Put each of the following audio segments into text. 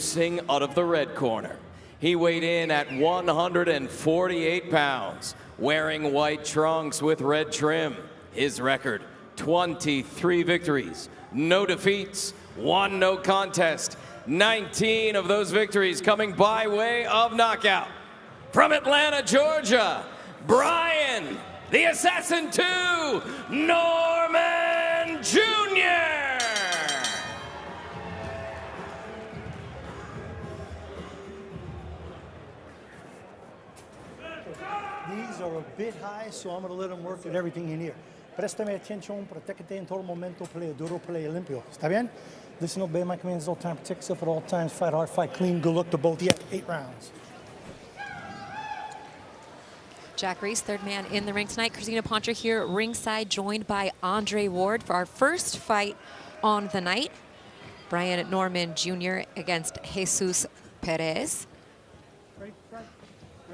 Singh out of the red corner. He weighed in at 148 pounds, wearing white trunks with red trim. His record, 23 victories, no defeats, 1 no contest. 19 of those victories coming by way of knockout. From Atlanta, Georgia, Brian, the Assassin 2, Norman Jr. These are a bit high, so I'm going to let them work at everything in here. Préstame atención, protégete en todo momento, play duro, play limpio. ¿Está bien? Listen, obey my commands all the time, protect yourself at all times, fight hard, fight clean, good luck to both. Yeah, 8 rounds. Jack Reese, third man in the ring tonight. Christina Poncher here ringside, joined by Andre Ward for our first fight on the night. Brian Norman Jr. against Jesus Perez.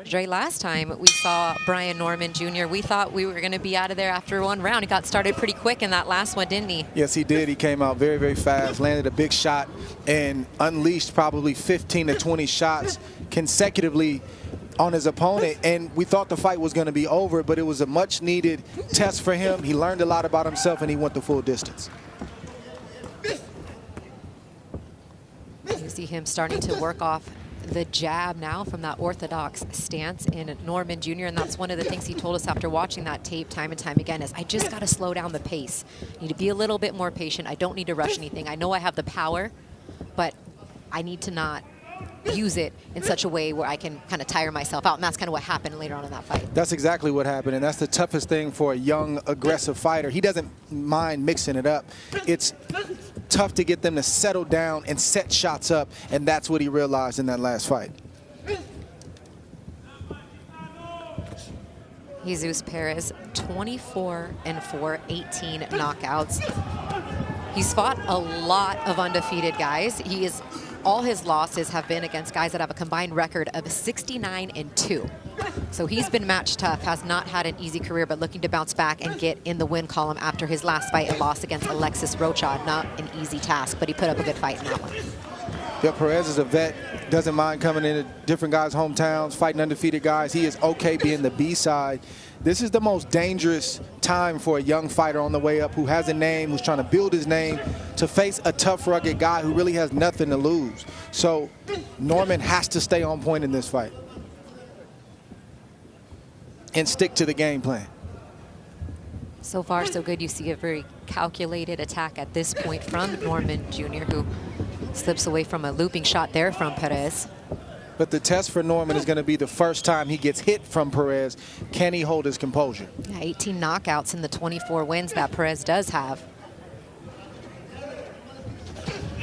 Dre, last time we saw Brian Norman Jr., we thought we were going to be out of there after 1 round. He got started pretty quick in that last one, didn't he? Yes, he did. He came out very, very fast, landed a big shot, and unleashed probably 15 to 20 shots consecutively on his opponent. And we thought the fight was going to be over, but it was a much-needed test for him. He learned a lot about himself, and he went the full distance. You see him starting to work off the jab now from that orthodox stance in Norman Jr. And that's one of the things he told us after watching that tape time and time again is, I just got to slow down the pace. I need to be a little bit more patient. I don't need to rush anything. I know I have the power, but I need to not use it in such a way where I can kind of tire myself out. And that's kind of what happened later on in that fight. That's exactly what happened, and that's the toughest thing for a young, aggressive fighter. He doesn't mind mixing it up. It's tough to get them to settle down and set shots up, and that's what he realized in that last fight. Jesus Perez, 24-4, 18 knockouts. He's fought a lot of undefeated guys. All his losses have been against guys that have a combined record of 69-2. So he's been match tough, has not had an easy career, but looking to bounce back and get in the win column after his last fight and loss against Alexis Rocha. Not an easy task, but he put up a good fight in that one. Yeah, Perez is a vet, doesn't mind coming into different guys' hometowns, fighting undefeated guys. He is okay being the B-side. This is the most dangerous time for a young fighter on the way up who has a name, who's trying to build his name, to face a tough, rugged guy who really has nothing to lose. So Norman has to stay on point in this fight and stick to the game plan. So far, so good. You see a very calculated attack at this point from Norman Jr., who slips away from a looping shot there from Perez. But the test for Norman is going to be the first time he gets hit from Perez. Can he hold his composure? Yeah, 18 knockouts in the 24 wins that Perez does have.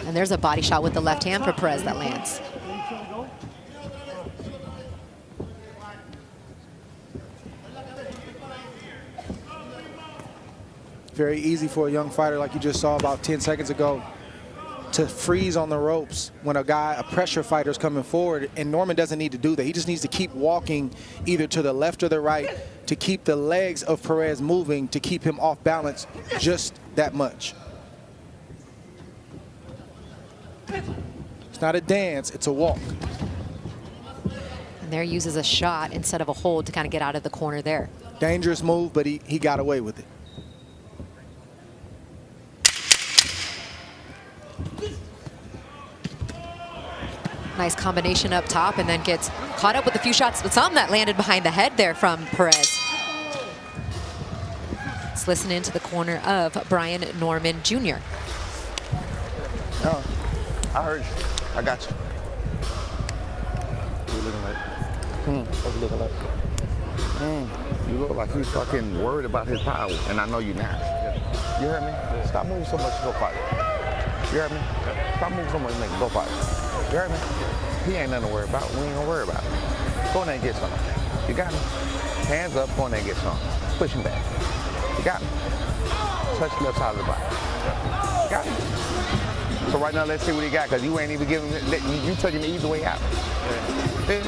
And there's a body shot with the left hand for Perez that lands. Very easy for a young fighter like you just saw about 10 seconds ago to freeze on the ropes when a pressure fighter is coming forward, and Norman doesn't need to do that. He just needs to keep walking either to the left or the right to keep the legs of Perez moving, to keep him off balance just that much. It's not a dance, it's a walk. And there uses a shot instead of a hold to kind of get out of the corner there. Dangerous move, but he got away with it. Nice combination up top, and then gets caught up with a few shots, but some that landed behind the head there from Perez. Let's listen into the corner of Brian Norman Jr. No, I heard you. I got you. What you looking like? What you looking like? You look like you fucking worried about his power, and I know you're not. You heard me? Stop moving so much to go fight. You heard me? Stop moving so much to make him go fight. You heard me? He ain't nothing to worry about. We ain't gonna worry about it. Go in there and get some. You got me? Hands up, go in there and get some. Push him back. You got me? Touch the left side of the body. You got me? So right now, let's see what he got, because you ain't even giving you touching me either way out. Yeah.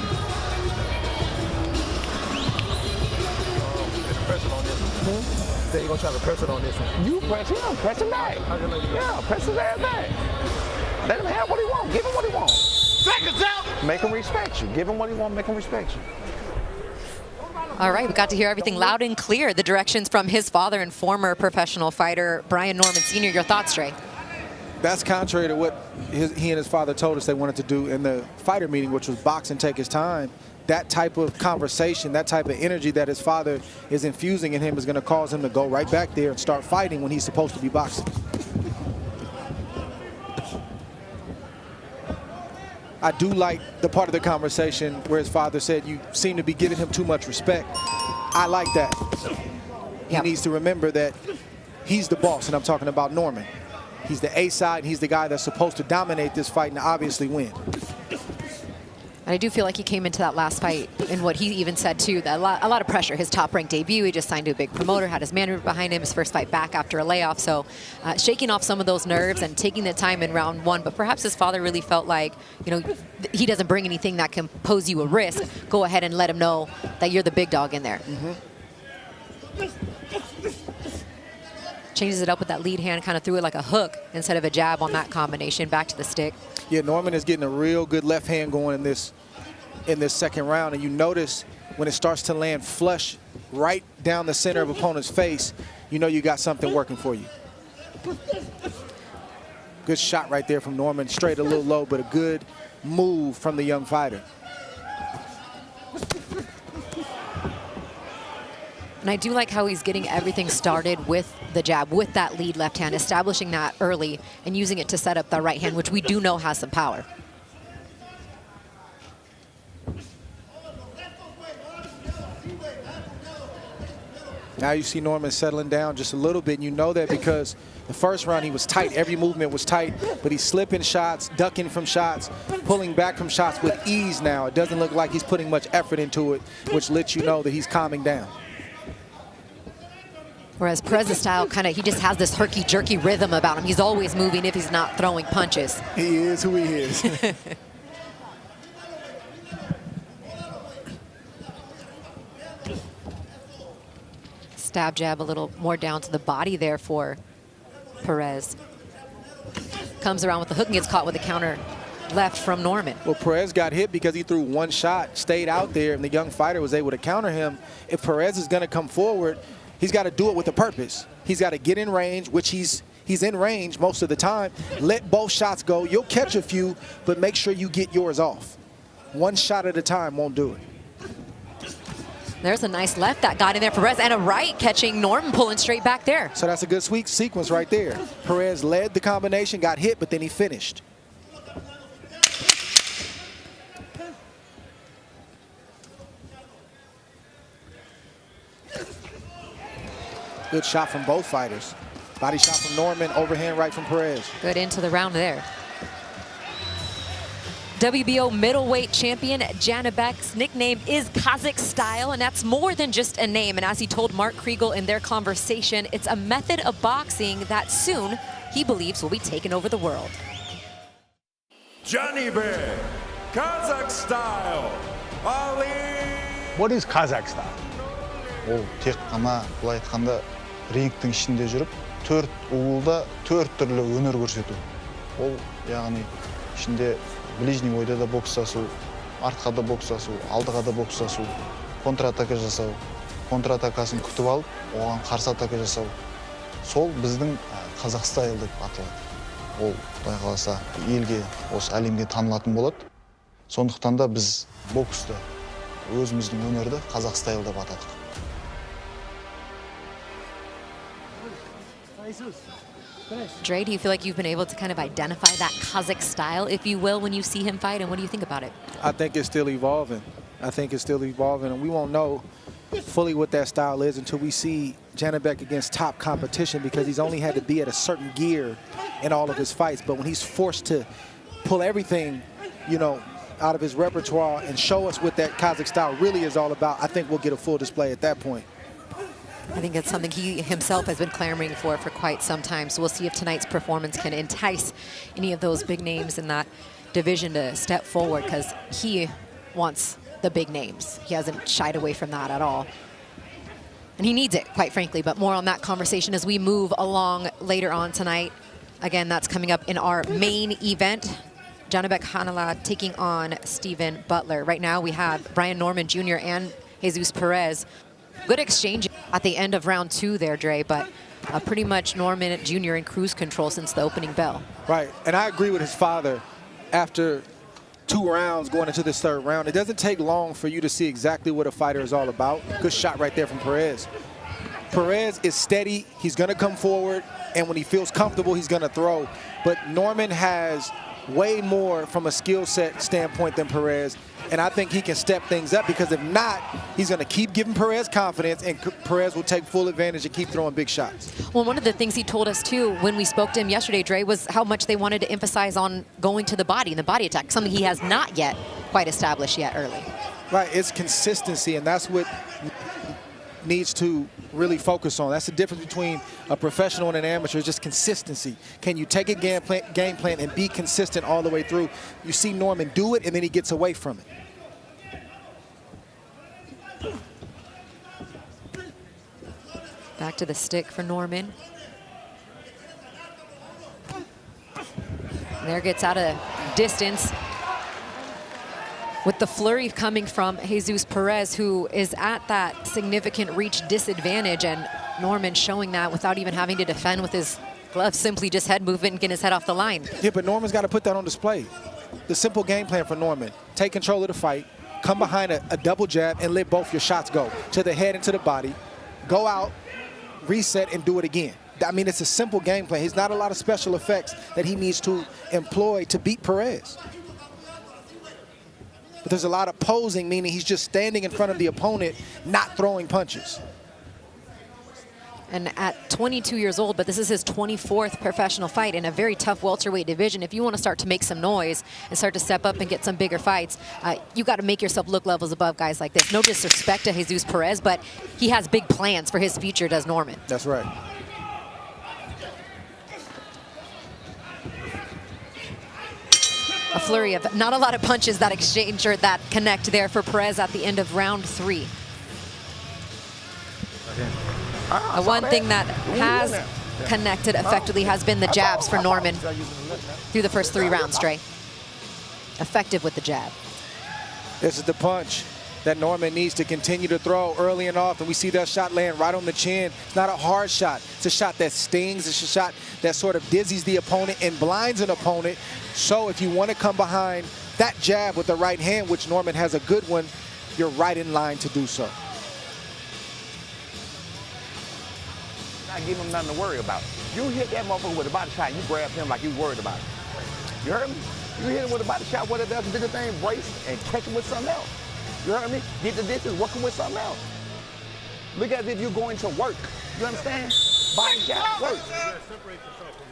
Pressing on this one. Say you're gonna try to press it on this one. You press him, press him back. Yeah, press his ass back. Let him have what he wants. Give him what he wants. Make him respect you. Give him what he wants, make him respect you. All right, we got to hear everything loud and clear. The directions from his father and former professional fighter, Brian Norman Sr. Your thoughts, Trey? That's contrary to what he and his father told us they wanted to do in the fighter meeting, which was box and take his time. That type of conversation, that type of energy that his father is infusing in him is going to cause him to go right back there and start fighting when he's supposed to be boxing. I do like the part of the conversation where his father said, you seem to be giving him too much respect. I like that. He needs to remember that he's the boss, and I'm talking about Norman. He's the A side, he's the guy that's supposed to dominate this fight and obviously win. And I do feel like he came into that last fight, and what he even said too, that a lot of pressure. His top-ranked debut, he just signed to a big promoter, had his manager behind him, his first fight back after a layoff. So shaking off some of those nerves and taking the time in round one. But perhaps his father really felt like, you know, he doesn't bring anything that can pose you a risk. Go ahead and let him know that you're the big dog in there. Changes it up with that lead hand, kind of threw it like a hook instead of a jab on that combination, back to the stick. Yeah, Norman is getting a real good left hand going in this second round, and you notice when it starts to land flush right down the center of opponent's face, you know you got something working for you. Good shot right there from Norman, straight a little low, but a good move from the young fighter. And I do like how he's getting everything started with the jab, with that lead left hand, establishing that early and using it to set up the right hand, which we do know has some power. Now you see Norman settling down just a little bit, and you know that because the first round he was tight, every movement was tight, but he's slipping shots, ducking from shots, pulling back from shots with ease now. It doesn't look like he's putting much effort into it, which lets you know that he's calming down. Whereas Perez's style, he just has this herky-jerky rhythm about him. He's always moving if he's not throwing punches. He is who he is. Stab jab a little more down to the body there for Perez. Comes around with the hook and gets caught with a counter left from Norman. Well, Perez got hit because he threw one shot, stayed out there, and the young fighter was able to counter him. If Perez is going to come forward, he's got to do it with a purpose. He's got to get in range, which he's in range most of the time. Let both shots go. You'll catch a few, but make sure you get yours off. One shot at a time won't do it. There's a nice left that got in there for Perez, and a right catching Norman pulling straight back there. So that's a good sweet sequence right there. Perez led the combination, got hit, but then he finished. Good shot from both fighters. Body shot from Norman, overhand right from Perez. Good into the round there. WBO middleweight champion Janibek's nickname is Kazakh Style, and that's more than just a name. And as he told Mark Kriegel in their conversation, it's a method of boxing that soon he believes will be taking over the world. Janibek, Kazakh Style, Ali. What is Kazakh style? Ол тек қана былай айтқанда рингтің ішінде жүріп, төрт уылда төрт түрлі өнер көрсету. Ол яғни ішінде ближний ойда да бокстасу, артқа да бокстасу, алдыға да бокстасу, контратака жасау, контратакасын күтіп алып, оған қарсы атака жасау. Сол біздің қазақ стайл деп аталады. Ол Құдай қаласа елге, осы әлемге танылатын болады. Сондықтан да біз боксты, өзіміздің өнерді қазақ стайл деп атадық. Dre, do you feel like you've been able to kind of identify that Kazakh style, if you will, when you see him fight, and what do you think about it? I think it's still evolving. And we won't know fully what that style is until we see Janibek against top competition, because he's only had to be at a certain gear in all of his fights. But when he's forced to pull everything, you know, out of his repertoire and show us what that Kazakh style really is all about, I think we'll get a full display at that point. I think it's something he himself has been clamoring for quite some time. So we'll see if tonight's performance can entice any of those big names in that division to step forward, because he wants the big names. He hasn't shied away from that at all. And he needs it, quite frankly, but more on that conversation as we move along later on tonight. Again, that's coming up in our main event. Janibek Hanala taking on Steven Butler. Right now we have Brian Norman Jr. and Jesus Perez. Good exchange at the end of round 2 there, Dre, but pretty much Norman Jr. in cruise control since the opening bell. Right, and I agree with his father. After 2 rounds going into this 3rd round, it doesn't take long for you to see exactly what a fighter is all about. Good shot right there from Perez. Perez is steady, he's gonna come forward, and when he feels comfortable, he's gonna throw. But Norman has way more from a skill set standpoint than Perez, and I think he can step things up, because if not, he's gonna keep giving Perez confidence, and Perez will take full advantage and keep throwing big shots. Well, one of the things he told us too when we spoke to him yesterday, Dre, was how much they wanted to emphasize on going to the body and the body attack, something he has not yet quite established yet early. Right, it's consistency, and that's what needs to really focus on. That's the difference between a professional and an amateur, just consistency. Can you take a game plan and be consistent all the way through? You see Norman do it, and then he gets away from it. Back to the stick for Norman. There gets out of distance, with the flurry coming from Jesus Perez, who is at that significant reach disadvantage, and Norman showing that without even having to defend with his gloves, simply just head movement and getting his head off the line. Yeah, but Norman's got to put that on display. The simple game plan for Norman: take control of the fight, come behind a double jab, and let both your shots go to the head and to the body. Go out, reset, and do it again. I mean, it's a simple game plan. He's not a lot of special effects that he needs to employ to beat Perez. But there's a lot of posing, meaning he's just standing in front of the opponent, not throwing punches. And at 22 years old, but this is his 24th professional fight in a very tough welterweight division. If you want to start to make some noise and start to step up and get some bigger fights, you got to make yourself look levels above guys like this. No disrespect to Jesus Perez, but he has big plans for his future, does Norman. That's right. A flurry of not a lot of punches that exchange or that connect there for Perez at the end of round 3. The one thing that has connected effectively has been the jabs for Norman through the first 3 rounds, Dre. Effective with the jab. This is the punch that Norman needs to continue to throw early and often. We see that shot land right on the chin. It's not a hard shot. It's a shot that stings. It's a shot that sort of dizzies the opponent and blinds an opponent. So if you want to come behind that jab with the right hand, which Norman has a good one, you're right in line to do so. Not giving him nothing to worry about. You hit that motherfucker with a body shot, you grab him like you worried about it. You heard me? You hit him with a body shot, whatever else, do the thing, brace, and catch him with something else. You heard me? Get the distance, working with something else. Look as if you're going to work. You understand? Body shot, work.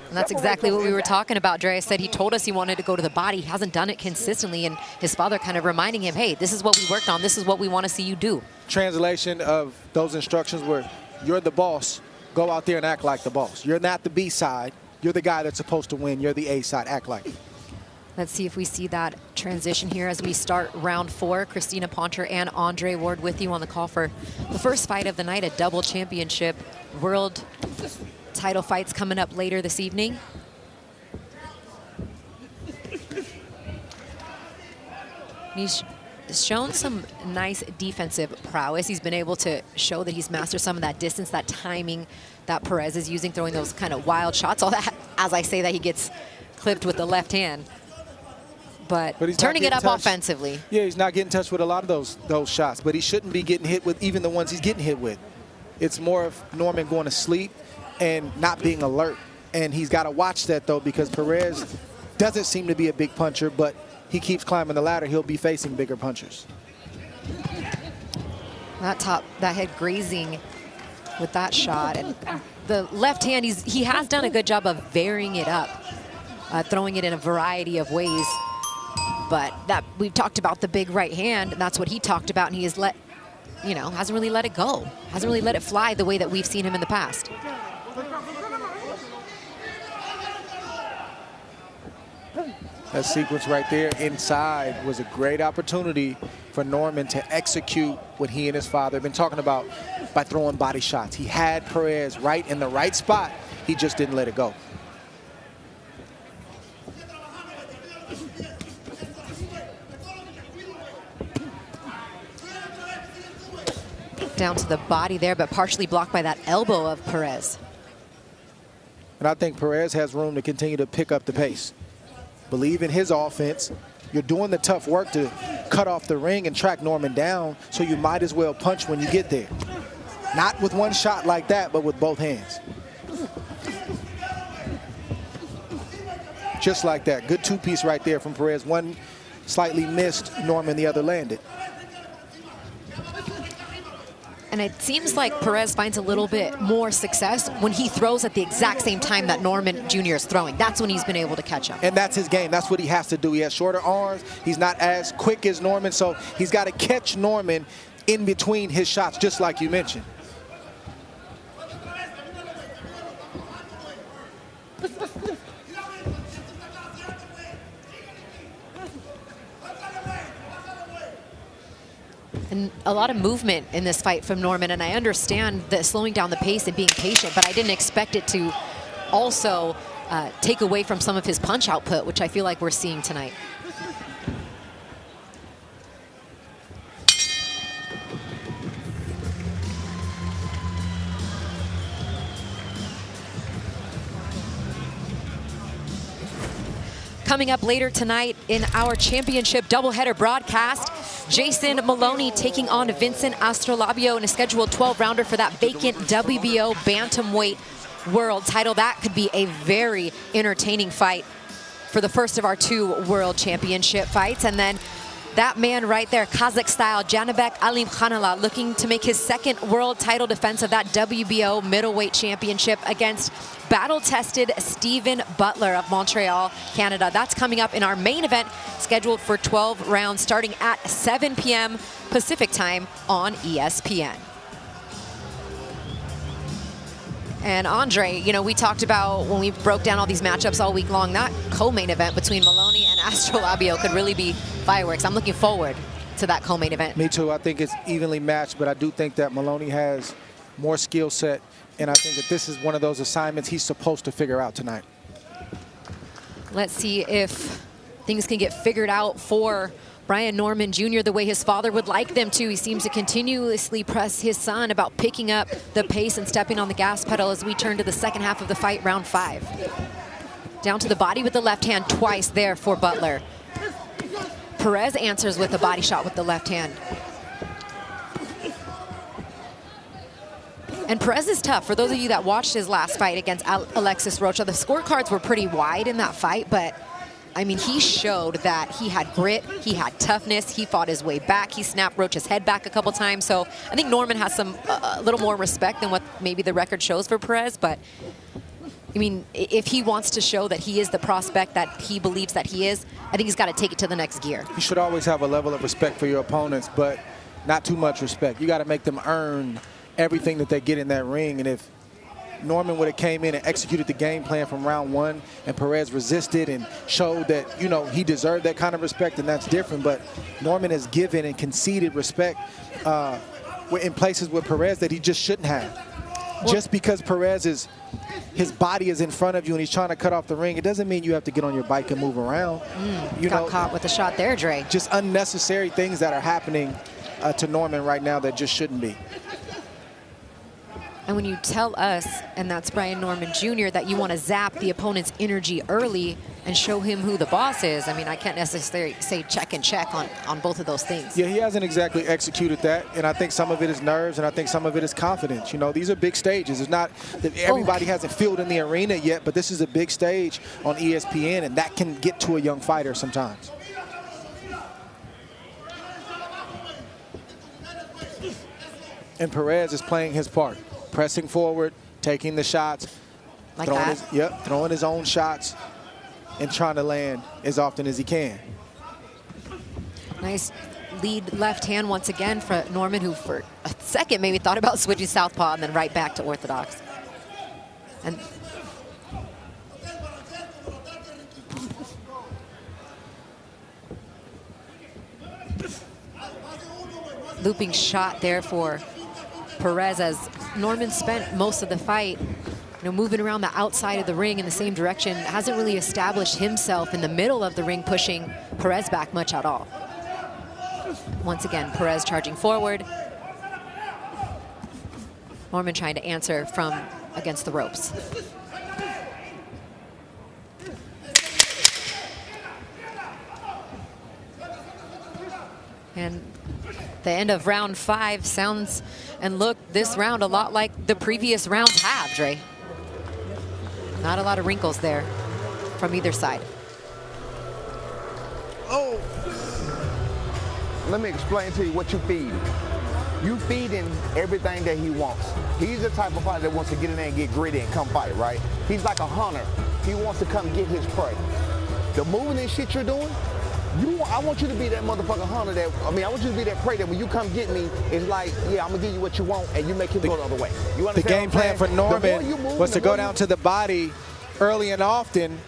And that's exactly what we were talking about. Dre said he told us he wanted to go to the body. He hasn't done it consistently, and his father kind of reminding him, hey, this is what we worked on. This is what we want to see you do. Translation of those instructions were, you're the boss. Go out there and act like the boss. You're not the B side. You're the guy that's supposed to win. You're the A side. Act like it. Let's see if we see that transition here as we start round 4. Christina Poncher and Andre Ward with you on the call for the first fight of the night, a double championship world title fights coming up later this evening. He's shown some nice defensive prowess. He's been able to show that he's mastered some of that distance, that timing that Perez is using, throwing those kind of wild shots. All that, as I say that, he gets clipped with the left hand. But he's turning it up offensively. Yeah, he's not getting touched with a lot of those shots, but he shouldn't be getting hit with even the ones he's getting hit with. It's more of Norman going to sleep and not being alert. And he's got to watch that, though, because Perez doesn't seem to be a big puncher, but he keeps climbing the ladder, he'll be facing bigger punchers. That head grazing with that shot. And the left hand, he has done a good job of varying it up, throwing it in a variety of ways. But that we've talked about the big right hand, and that's what he talked about, and he has hasn't really let it go. Hasn't really let it fly the way that we've seen him in the past. That sequence right there inside was a great opportunity for Norman to execute what he and his father have been talking about by throwing body shots. He had Perez right in the right spot. He just didn't let it go. Down to the body there, but partially blocked by that elbow of Perez. And I think Perez has room to continue to pick up the pace. Believe in his offense. You're doing the tough work to cut off the ring and track Norman down, so you might as well punch when you get there. Not with one shot like that, but with both hands. Just like that. Good two-piece right there from Perez. One slightly missed, Norman the other landed. And it seems like Perez finds a little bit more success when he throws at the exact same time that Norman Jr. is throwing. That's when he's been able to catch him. And that's his game. That's what he has to do. He has shorter arms. He's not as quick as Norman, so he's got to catch Norman in between his shots, just like you mentioned. And a lot of movement in this fight from Norman, and I understand the slowing down the pace and being patient, but I didn't expect it to also take away from some of his punch output, which I feel like we're seeing tonight. Coming up later tonight in our championship doubleheader broadcast, Jason Maloney taking on Vincent Astrolabio in a scheduled 12-rounder for that vacant WBO bantamweight world title. That could be a very entertaining fight for the first of our 2 world championship fights. And then that man right there, Kazakh style, Janibek Alimkhanalov, looking to make his 2nd world title defense of that WBO middleweight championship against battle-tested Stephen Butler of Montreal, Canada. That's coming up in our main event, scheduled for 12 rounds, starting at 7 p.m. Pacific time on ESPN. And Andre, you know, we talked about when we broke down all these matchups all week long, that co-main event between Maloney and Astrolabio could really be fireworks. I'm looking forward to that co-main event. Me too. I think it's evenly matched, but I do think that Maloney has more skill set, and I think that this is one of those assignments he's supposed to figure out tonight. Let's see if things can get figured out for Brian Norman Jr. the way his father would like them to. He seems to continuously press his son about picking up the pace and stepping on the gas pedal as we turn to the second half of the fight, round 5. Down to the body with the left hand twice there for Butler. Perez answers with a body shot with the left hand. And Perez is tough. For those of you that watched his last fight against Alexis Rocha, the scorecards were pretty wide in that fight, but I mean, he showed that he had grit, he had toughness, he fought his way back, he snapped Rocha's head back a couple times. So I think Norman has a little more respect than what maybe the record shows for Perez. But I mean, if he wants to show that he is the prospect that he believes that he is, I think he's got to take it to the next gear. You should always have a level of respect for your opponents, but not too much respect. You got to make them earn everything that they get in that ring. And if Norman would have came in and executed the game plan from round 1 and Perez resisted and showed that, you know, he deserved that kind of respect, and that's different. But Norman has given and conceded respect in places with Perez that he just shouldn't have. Well, just because his body is in front of you and he's trying to cut off the ring, it doesn't mean you have to get on your bike and move around. You got caught with a shot there, Dre. Just unnecessary things that are happening to Norman right now that just shouldn't be. And when you tell us, and that's Brian Norman Jr., that you want to zap the opponent's energy early and show him who the boss is, I mean, I can't necessarily say check and check on both of those things. Yeah, he hasn't exactly executed that, and I think some of it is nerves, and I think some of it is confidence. You know, these are big stages. It's not that everybody hasn't filled in the arena yet, but this is a big stage on ESPN, and that can get to a young fighter sometimes. And Perez is playing his part. Pressing forward, taking the shots, like throwing his own shots, and trying to land as often as he can. Nice lead left hand once again for Norman, who for a second maybe thought about switching southpaw and then right back to orthodox. And looping shot there for Perez as Norman spent most of the fight, moving around the outside of the ring in the same direction, hasn't really established himself in the middle of the ring, pushing Perez back much at all. Once again, Perez charging forward. Norman trying to answer from against the ropes. And the end of round 5 sounds and look this round a lot like the previous rounds have, Dre. Not a lot of wrinkles there from either side. Oh! Let me explain to you what you feed. You feed him everything that he wants. He's the type of fighter that wants to get in there and get gritty and come fight, right? He's like a hunter. He wants to come get his prey. The moving and shit you're doing, I want you to be that motherfucking hunter that, I want you to be that prey that when you come get me, it's like, yeah, I'm gonna give you what you want, and you make him go the other way. You understand? The game plan for Norman was to go down to the body early and often.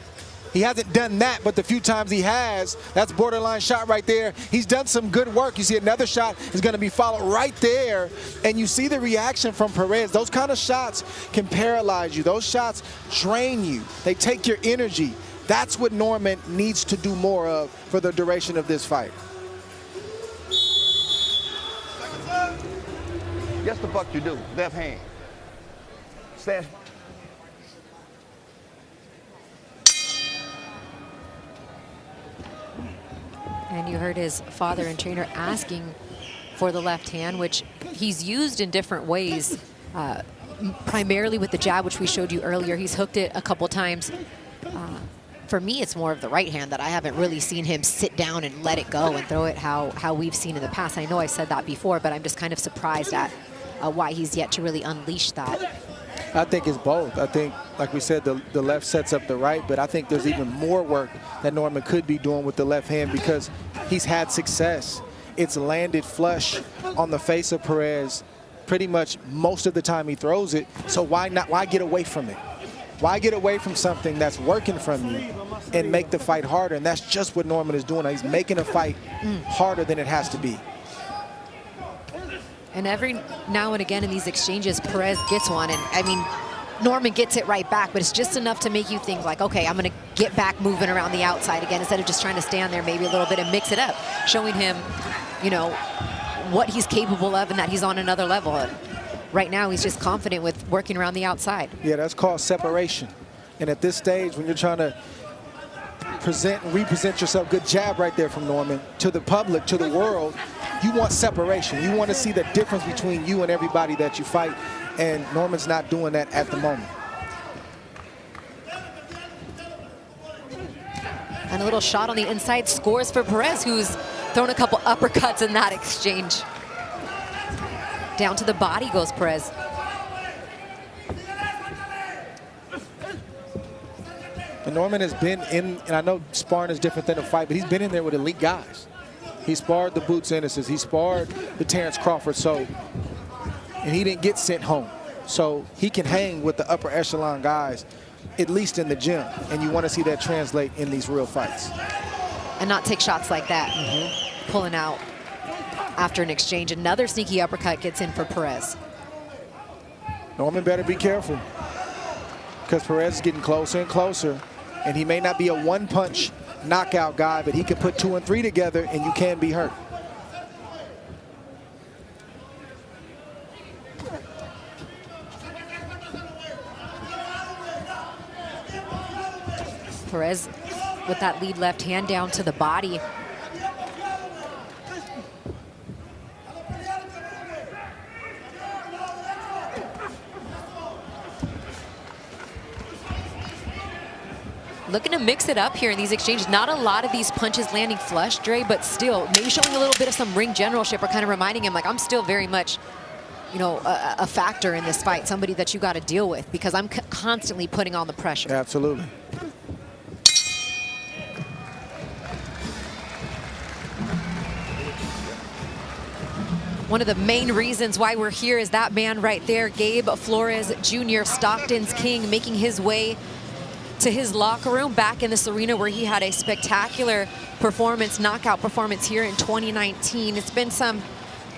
He hasn't done that, but the few times he has, that's borderline shot right there. He's done some good work. You see another shot is going to be followed right there, and you see the reaction from Perez. Those kind of shots can paralyze you. Those shots drain you. They take your energy. That's what Norman needs to do more of for the duration of this fight. Yes, the fuck you do. Left hand. Stash. And you heard his father and trainer asking for the left hand, which he's used in different ways, primarily with the jab, which we showed you earlier. He's hooked it a couple times. For me, it's more of the right hand that I haven't really seen him sit down and let it go and throw it how we've seen in the past. I know I said that before, but I'm just kind of surprised at why he's yet to really unleash that. I think it's both. I think, like we said, the left sets up the right, but I think there's even more work that Norman could be doing with the left hand because he's had success. It's landed flush on the face of Perez pretty much most of the time he throws it, so why get away from it? Why get away from something that's working from you and make the fight harder? And that's just what Norman is doing. He's making a fight harder than it has to be. And every now and again in these exchanges, Perez gets one, and Norman gets it right back, but it's just enough to make you think like, okay, I'm gonna get back moving around the outside again instead of just trying to stand there maybe a little bit and mix it up, showing him, what he's capable of and that he's on another level. Right now, he's just confident with working around the outside. Yeah, that's called separation. And at this stage, when you're trying to present and represent yourself, good jab right there from Norman, to the public, to the world, you want separation. You want to see the difference between you and everybody that you fight, and Norman's not doing that at the moment. And a little shot on the inside scores for Perez, who's thrown a couple uppercuts in that exchange. Down to the body goes Perez. And Norman has been in, and I know sparring is different than a fight, but he's been in there with elite guys. He sparred the Boots Ennises. He sparred the Terrence Crawford. And he didn't get sent home. So he can hang with the upper echelon guys, at least in the gym. And you want to see that translate in these real fights. And not take shots like that. Pulling out after an exchange. Another sneaky uppercut gets in for Perez. Norman better be careful, because Perez is getting closer and closer. And he may not be a one-punch knockout guy, but he could put 2 and 3 together and you can be hurt. Perez with that lead left hand down to the body. Looking to mix it up here in these exchanges. Not a lot of these punches landing flush, Dre, but still maybe showing a little bit of some ring generalship, or kind of reminding him like, I'm still very much, a factor in this fight, somebody that you got to deal with, because I'm constantly putting on the pressure. Absolutely. One of the main reasons why we're here is that man right there, Gabe Flores Jr., Stockton's king, making his way to his locker room back in this arena where he had a spectacular performance, knockout performance here in 2019. It's been some,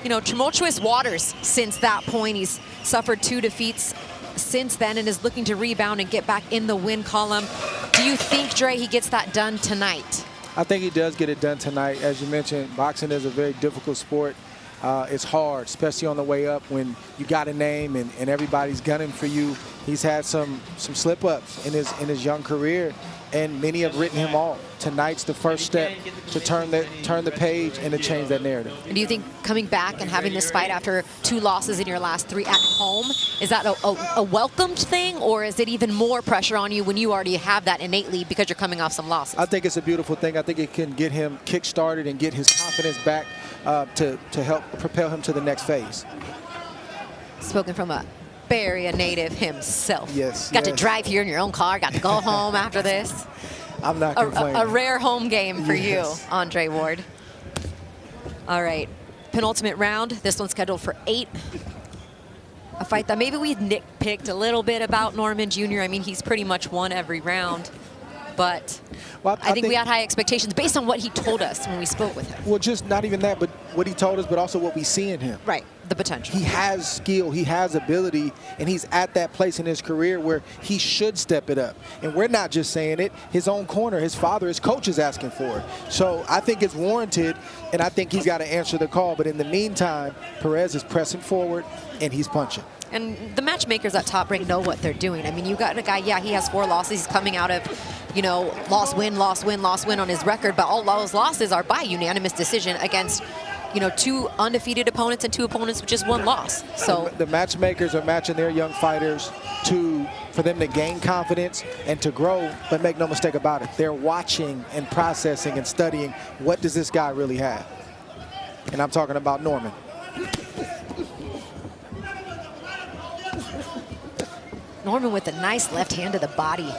tumultuous waters since that point. He's suffered 2 defeats since then and is looking to rebound and get back in the win column. Do you think, Dre, he gets that done tonight? I think he does get it done tonight. As you mentioned, boxing is a very difficult sport. It's hard, especially on the way up when you got a name and everybody's gunning for you. He's had some slip-ups in his young career, and many have written him off. Tonight's the first step to turn the page and to change that narrative. And do you think coming back and having this fight after 2 losses in your last 3 at home, is that a welcomed thing, or is it even more pressure on you when you already have that innately because you're coming off some losses? I think it's a beautiful thing. I think it can get him kick-started and get his confidence back to help propel him to the next phase. Spoken from a Bay Area native himself. Yes. Got to drive here in your own car, got to go home after this. I'm not complaining. A rare home game for you, Andre Ward. All right, penultimate round. This one's scheduled for 8. A fight that maybe we nitpicked a little bit about Norman Jr. I mean, he's pretty much won every round. But I think we had high expectations based on what he told us when we spoke with him. Well, just not even that, but what he told us, but also what we see in him. Right, the potential. He has skill, he has ability, and he's at that place in his career where he should step it up. And we're not just saying it. His own corner, his father, his coach is asking for it. So I think it's warranted, and I think he's got to answer the call. But in the meantime, Perez is pressing forward, and he's punching. And the matchmakers at Top Rank know what they're doing. I mean, you got a guy, yeah, he has 4 losses. He's coming out of, you know, loss, win on his record. But all those losses are by unanimous decision against, you know, 2 undefeated opponents and 2 opponents with just 1 loss. So the matchmakers are matching their young fighters for them to gain confidence and to grow. But make no mistake about it, they're watching and processing and studying what does this guy really have. And I'm talking about Norman. Norman with a nice left hand to the body.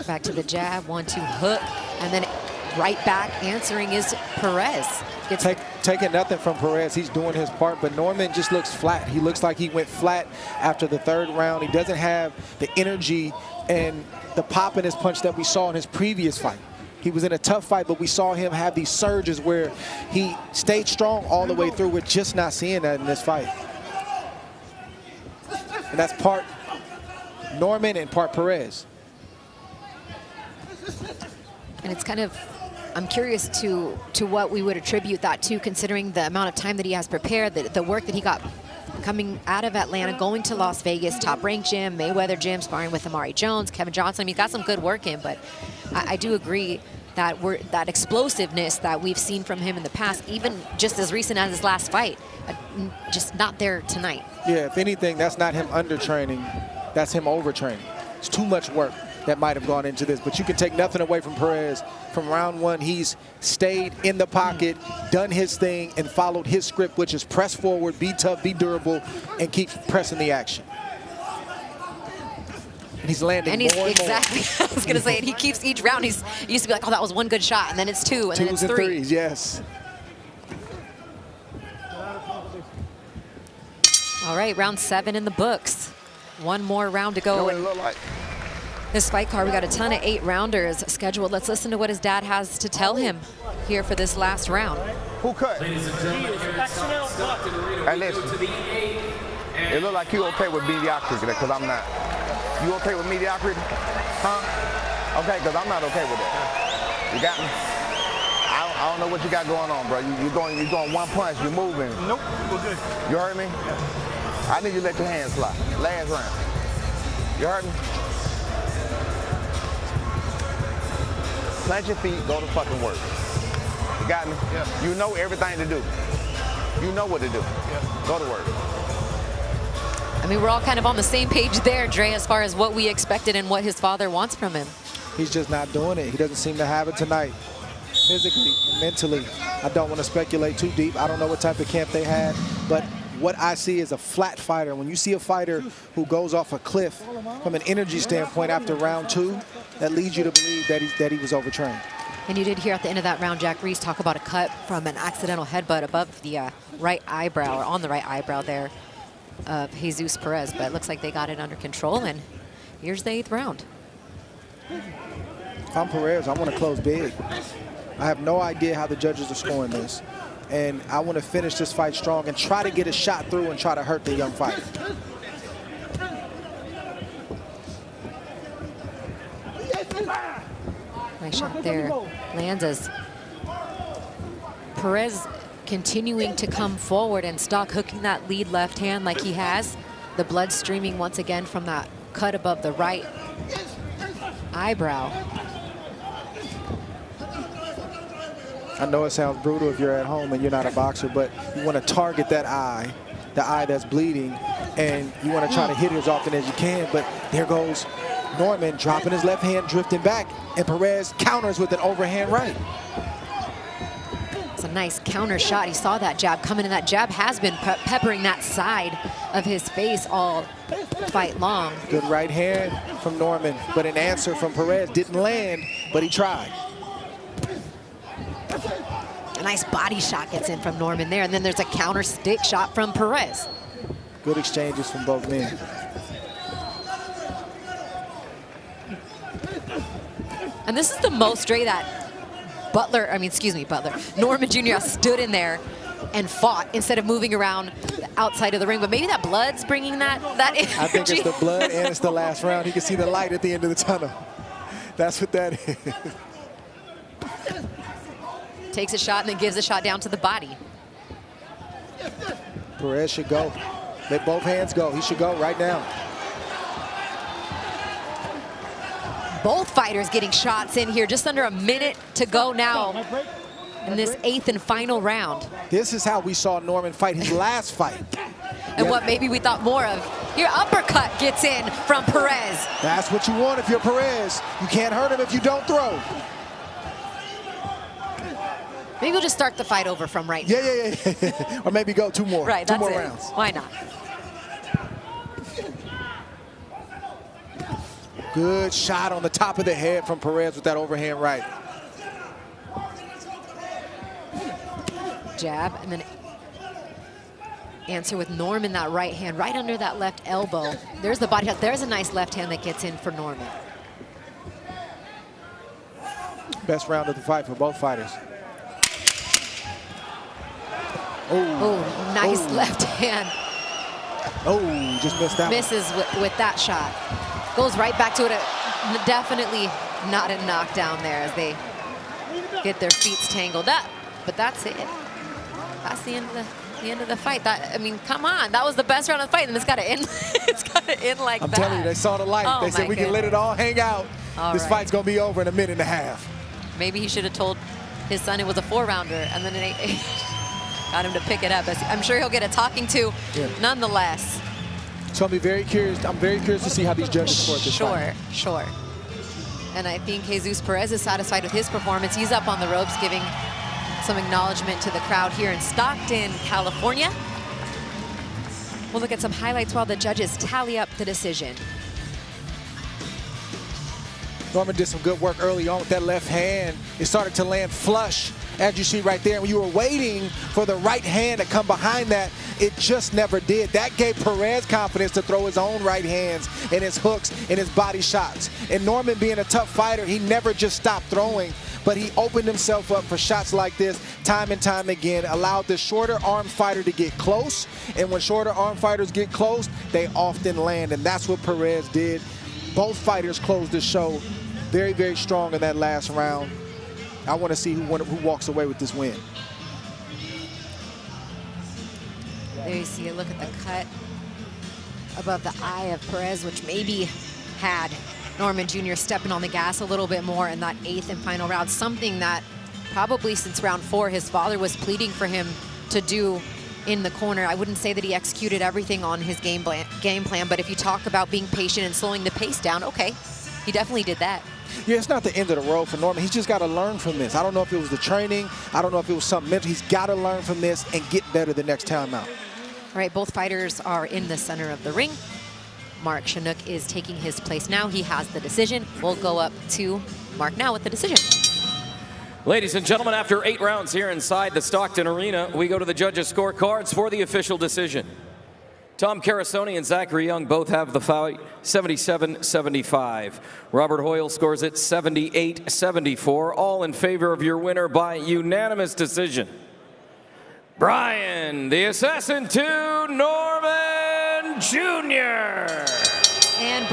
Back to the jab, 1-2 hook, and then right back answering is Perez. Taking nothing from Perez. He's doing his part, but Norman just looks flat. He looks like he went flat after the 3rd round. He doesn't have the energy and the pop in his punch that we saw in his previous fight. He was in a tough fight, but we saw him have these surges where he stayed strong all the way through. We're just not seeing that in this fight. And that's part Norman and part Perez. And it's kind of, I'm curious to what we would attribute that to, considering the amount of time that he has prepared, the work that he got coming out of Atlanta, going to Las Vegas, Top Rank gym, Mayweather gym, sparring with Amari Jones, Kevin Johnson. I mean, he's got some good work in, but I do agree that that explosiveness that we've seen from him in the past, even just as recent as his last fight, just not there tonight. Yeah, if anything, that's not him undertraining, that's him overtraining. It's too much work that might have gone into this, but you can take nothing away from Perez. From round 1, he's stayed in the pocket, done his thing, and followed his script, which is press forward, be tough, be durable, and keep pressing the action. And he's landing more and more. Exactly. I was going to say, and he keeps each round. He used to be like, oh, that was 1 good shot, and then it's 2, and then it's 3. 2s and 3s, yes. All right, round 7 in the books. 1 more round to go. You know what it look like? This fight card, we got a ton of 8-rounders scheduled. Let's listen to what his dad has to tell him here for this last round. Who cut? Hey, listen. It look like you okay with mediocrity, because I'm not. You okay with mediocrity? Huh? Okay, because I'm not okay with that. You got me? I don't know what you got going on, bro. You're going 1 punch, you're moving. Nope, we're good. You heard me? Yeah. I need you to let your hands fly. Last round. You heard me? Plant your feet, go to fucking work. You got me? Yeah. You know everything to do. You know what to do. Yeah. Go to work. I mean, we're all kind of on the same page there, Dre, as far as what we expected and what his father wants from him. He's just not doing it. He doesn't seem to have it tonight. Physically, mentally, I don't want to speculate too deep. I don't know what type of camp they had, but what I see is a flat fighter. When you see a fighter who goes off a cliff from an energy standpoint after round 2, that leads you to believe that he was overtrained. And you did hear at the end of that round, Jack Reese talk about a cut from an accidental headbutt above the right eyebrow, or on the right eyebrow there of Jesus Perez. But it looks like they got it under control, and here's the 8th round. If I'm Perez, I want to close big. I have no idea how the judges are scoring this. And I want to finish this fight strong and try to get a shot through and try to hurt the young fighter. Nice shot there. Lands as Perez continuing to come forward, and Stock hooking that lead left hand like he has. The blood streaming once again from that cut above the right eyebrow. I know it sounds brutal if you're at home and you're not a boxer, but you want to target that eye, the eye that's bleeding, and you want to try to hit it as often as you can. But there goes Norman dropping his left hand, drifting back, and Perez counters with an overhand right. It's a nice counter shot. He saw that jab coming, and that jab has been peppering that side of his face all fight long. Good right hand from Norman, but an answer from Perez didn't land, but he tried. A nice body shot gets in from Norman there, and then there's a counter stick shot from Perez. Good exchanges from both men. And this is the most straight that Norman Jr. stood in there and fought instead of moving around the outside of the ring. But maybe that blood's bringing that energy. I think it's the blood and it's the last round. He can see the light at the end of the tunnel. That's what that is. Takes a shot and then gives a shot down to the body. Perez should go. Let both hands go. He should go right now. Both fighters getting shots in here. Just under a minute to go now in this 8th and final round. This is how we saw Norman fight his last fight. And what maybe we thought more of. Your uppercut gets in from Perez. That's what you want if you're Perez. You can't hurt him if you don't throw. Maybe we'll just start the fight over from right now. Yeah. Or maybe go two more. Right, two that's more it. rounds. Why not? Good shot on the top of the head from Perez with that overhand right. Jab, and then answer with Norman, that right hand right under that left elbow. There's the body shot. There's a nice left hand that gets in for Norman. Best round of the fight for both fighters. Oh, nice left hand. Oh, just missed that. Misses with that shot. Goes right back to it. Definitely not a knockdown there as they get their feet tangled up. But that's it. That's the end of the fight. I mean, come on. That was the best round of the fight, and it's got to end. It's got to end like that. I'm telling you, they saw the light. Oh, they said we can let it all hang out. This fight's gonna be over in a minute and a half. Maybe he should have told his son it was a 4-rounder, and then it got him to pick it up. I'm sure he'll get a talking to nonetheless. So I'll be very curious. I'm very curious to see how these judges score this fight. Sure. And I think Jesus Perez is satisfied with his performance. He's up on the ropes giving some acknowledgement to the crowd here in Stockton, California. We'll look at some highlights while the judges tally up the decision. Norman did some good work early on with that left hand. It started to land flush, as you see right there. When you were waiting for the right hand to come behind that, it just never did. That gave Perez confidence to throw his own right hands and his hooks and his body shots. And Norman, being a tough fighter, he never just stopped throwing, but he opened himself up for shots like this time and time again, allowed the shorter arm fighter to get close. And when shorter arm fighters get close, they often land. And that's what Perez did. Both fighters closed the show very, very strong in that last round. I want to see who walks away with this win. There you see a look at the cut above the eye of Perez, which maybe had Norman Jr. stepping on the gas a little bit more in that 8th and final round, something that probably since round 4 his father was pleading for him to do in the corner. I wouldn't say that he executed everything on his game plan, but if you talk about being patient and slowing the pace down, okay, he definitely did that. Yeah, it's not the end of the road for Norman. He's just got to learn from this. I don't know if it was the training. I don't know if it was something mental. He's got to learn from this and get better the next time out. All right, both fighters are in the center of the ring. Mark Chinook is taking his place now. He has the decision. We'll go up to Mark now with the decision. Ladies and gentlemen, after 8 rounds here inside the Stockton Arena, we go to the judges' scorecards for the official decision. Tom Carasoni and Zachary Young both have the fight 77-75. Robert Hoyle scores it 78-74, all in favor of your winner by unanimous decision. Brian, the Assassin 2, Norman Jr. And